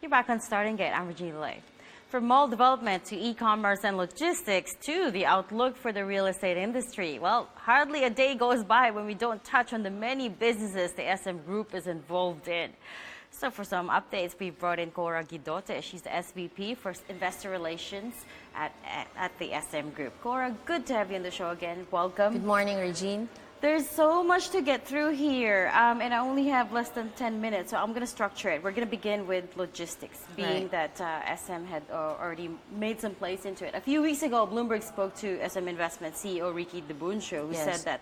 You're back on Starting Gate. I'm Regina Lay. From mall development to e-commerce and logistics to the outlook for the real estate industry. Well, hardly a day goes by when we don't touch on the many businesses the SM Group is involved in. So for some updates, we brought in Cora Guidote. She's the SVP for Investor Relations at the SM Group. Cora, good to have you on the show again. Welcome. Good morning, Regine. There's so much to get through here, and I only have less than 10 minutes, so I'm going to structure it. We're going to begin with logistics, being that SM had already made some place into it. A few weeks ago, Bloomberg spoke to SM Investment CEO Ricky Debuncio, who said that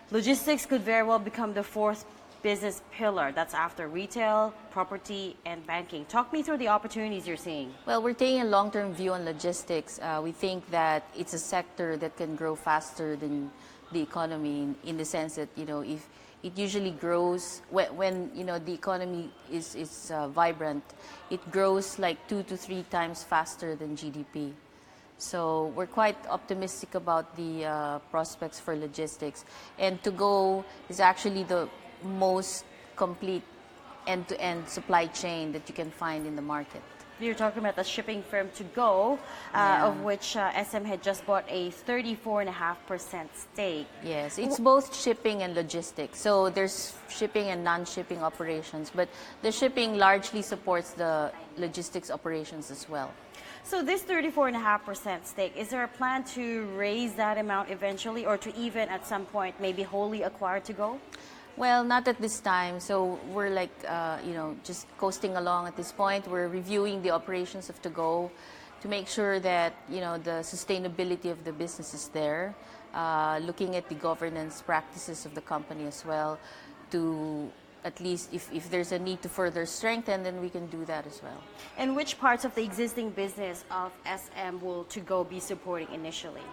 logistics could very well become the fourth business pillar. That's after retail, property, and banking. Talk me through the opportunities you're seeing. Well, we're taking a long-term view on logistics. We think that it's a sector that can grow faster than the economy in the sense that, if it usually grows when the economy is vibrant, it grows like 2 to 3 times faster than GDP. So we're quite optimistic about the prospects for logistics. And To-Go is actually the most complete end-to-end supply chain that you can find in the market. You're talking about the shipping firm To-Go, of which SM had just bought a 34.5% stake. Yes, it's both shipping and logistics. So there's shipping and non-shipping operations, but the shipping largely supports the logistics operations as well. So this 34.5% stake, is there a plan to raise that amount eventually, or to even at some point maybe wholly acquire To-Go? Well, not at this time. So we're like, just coasting along at this point. We're reviewing the operations of To-Go to make sure that, the sustainability of the business is there. Looking at the governance practices of the company as well, to at least if there's a need to further strengthen, then we can do that as well. And which parts of the existing business of SM will To-Go be supporting initially?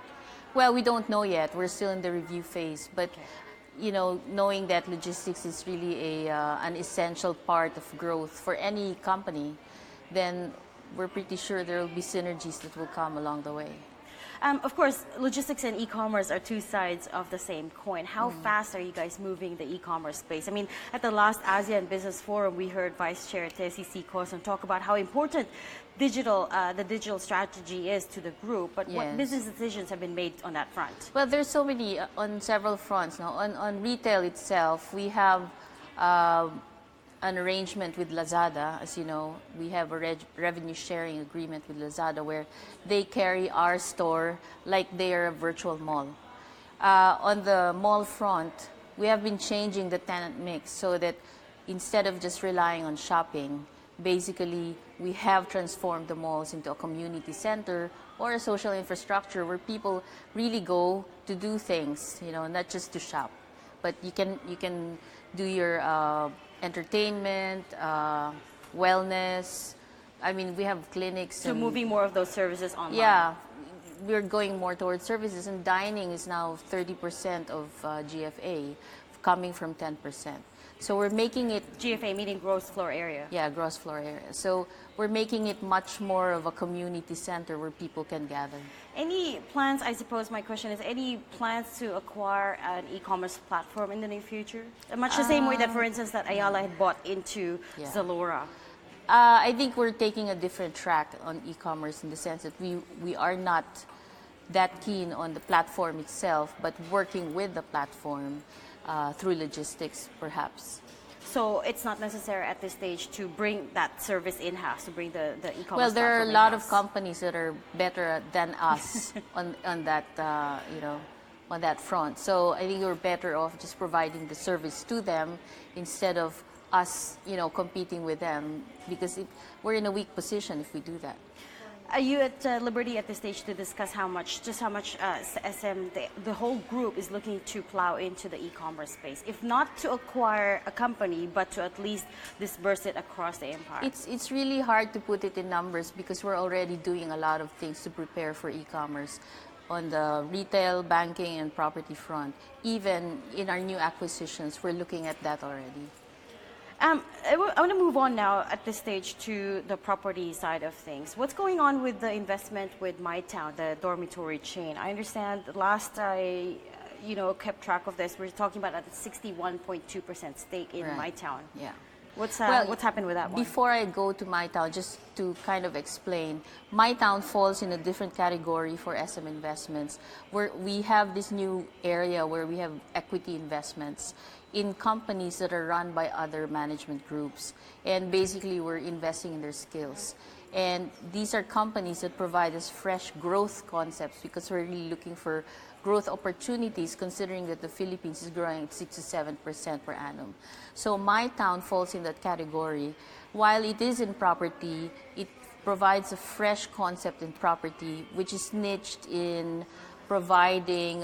Well, we don't know yet. We're still in the review phase. But knowing that logistics is really an essential part of growth for any company, then we're pretty sure there will be synergies that will come along the way. Of course, logistics and e-commerce are two sides of the same coin. How fast are you guys moving the e-commerce space? I mean, at the last ASEAN Business Forum, we heard Vice Chair Tessie C. Coson talk about how important the digital strategy is to the group. But what business decisions have been made on that front? Well, there's so many on several fronts. Now, on retail itself, we have an arrangement with Lazada. As you know, we have a revenue sharing agreement with Lazada where they carry our store like they are a virtual mall. On the mall front, we have been changing the tenant mix so that instead of just relying on shopping, basically we have transformed the malls into a community center or a social infrastructure where people really go to do things, not just to shop. But you can do your entertainment, wellness. I mean, we have clinics. So moving more of those services online. Yeah, we're going more towards services, and dining is now 30% of GFA, coming from 10%. So we're making it... GFA meaning gross floor area. Yeah, gross floor area. So we're making it much more of a community center where people can gather. Any plans, I suppose my question is, any plans to acquire an e-commerce platform in the near future? Much the same way that, for instance, that Ayala had bought into Zalora. I think we're taking a different track on e-commerce in the sense that we are not that keen on the platform itself, but working with the platform through logistics, perhaps. So it's not necessary at this stage to bring that service in-house, to bring the e-commerce. Well, there are a lot of companies that are better than us on that on that front. So I think we're better off just providing the service to them instead of us, competing with them, because we're in a weak position if we do that. Are you at liberty at this stage to discuss how much SM, the whole group, is looking to plow into the e-commerce space? If not to acquire a company, but to at least disperse it across the empire? It's really hard to put it in numbers because we're already doing a lot of things to prepare for e-commerce on the retail, banking, and property front. Even in our new acquisitions, we're looking at that already. I want to move on now at this stage to the property side of things. What's going on with the investment with MyTown, the dormitory chain? I understand last I kept track of this, we're talking about a 61.2% stake in MyTown. Yeah. What's Well, what's happened with that one? Before I go to My Town, just to kind of explain, My Town falls in a different category for SM investments, where we have this new area where we have equity investments in companies that are run by other management groups. And basically, we're investing in their skills. And these are companies that provide us fresh growth concepts because we're really looking for growth opportunities, considering that the Philippines is growing at 6 to 7% per annum. So My Town falls in that category. While it is in property, it provides a fresh concept in property, which is niched in providing,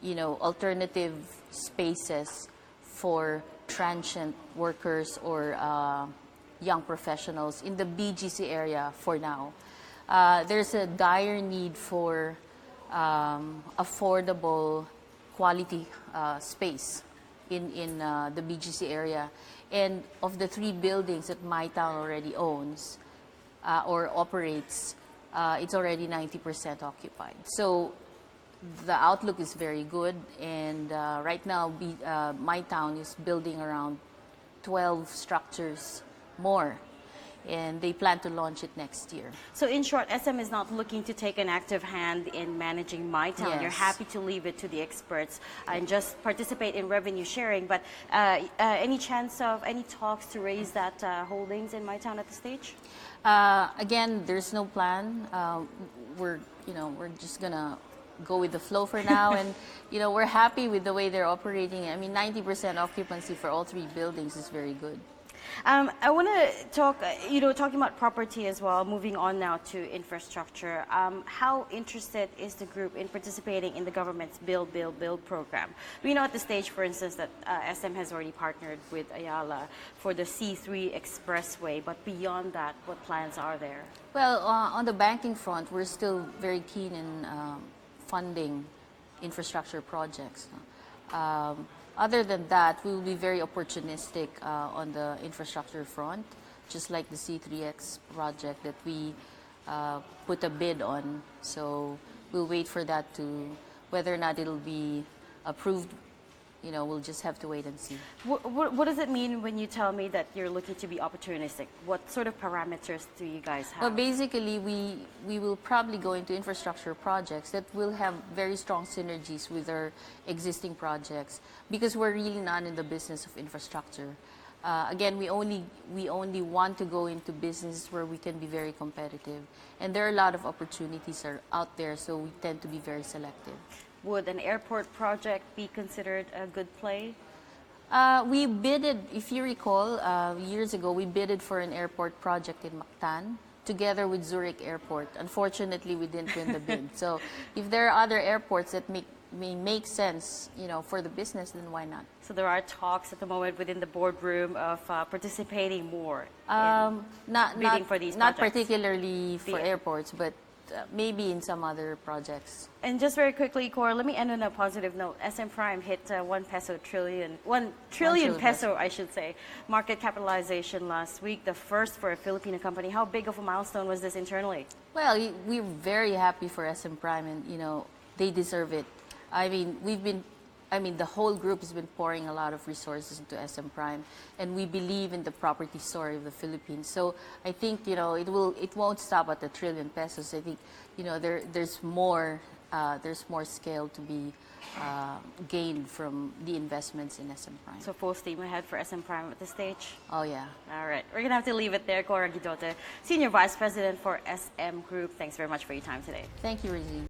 alternative spaces for transient workers or young professionals in the BGC area for now. There's a dire need for affordable quality space in the BGC area. And of the 3 buildings that My Town already owns or operates, it's already 90% occupied. So the outlook is very good. And right now, My Town is building around 12 structures more, and they plan to launch it next year. So in short, SM is not looking to take an active hand in managing My Town. Yes. You're happy to leave it to the experts and just participate in revenue sharing. But any chance of any talks to raise that holdings in My Town at the stage? Again, there's no plan. We're just gonna go with the flow for now, and we're happy with the way they're operating. I mean, 90% occupancy for all 3 buildings is very good. I want to talk, talking about property as well, moving on now to infrastructure. How interested is the group in participating in the government's Build, Build, Build program? We know at the stage, for instance, that SM has already partnered with Ayala for the C3 Expressway, but beyond that, what plans are there? Well, on the banking front, we're still very keen in funding infrastructure projects. Other than that, we will be very opportunistic on the infrastructure front, just like the C3X project that we put a bid on. So we'll wait for that whether or not it'll be approved, we'll just have to wait and see. What does it mean when you tell me that you're looking to be opportunistic? What sort of parameters do you guys have? Well, basically, we will probably go into infrastructure projects that will have very strong synergies with our existing projects, because we're really not in the business of infrastructure. Again, we only want to go into business where we can be very competitive. And there are a lot of opportunities out there, so we tend to be very selective. Would an airport project be considered a good play? We bidded, if you recall, years ago, we bidded for an airport project in Mactan together with Zurich Airport. Unfortunately, we didn't win the bid. So if there are other airports that may make sense, for the business, then why not? So there are talks at the moment within the boardroom of participating more bidding for these projects? Not particularly for airports, but maybe in some other projects. And just very quickly, Cora, let me end on a positive note. SM Prime hit 1 trillion peso, I should say, market capitalization last week, the first for a Filipino company. How big of a milestone was this internally? Well, we're very happy for SM Prime, and they deserve it. The whole group has been pouring a lot of resources into SM Prime, and we believe in the property story of the Philippines. So I think it won't stop at 1 trillion pesos. I think there's more scale to be gained from the investments in SM Prime. So full steam ahead for SM Prime at this stage? Oh yeah. All right, we're gonna have to leave it there. Cora Guidote, Senior Vice President for SM Group. Thanks very much for your time today. Thank you, Regine.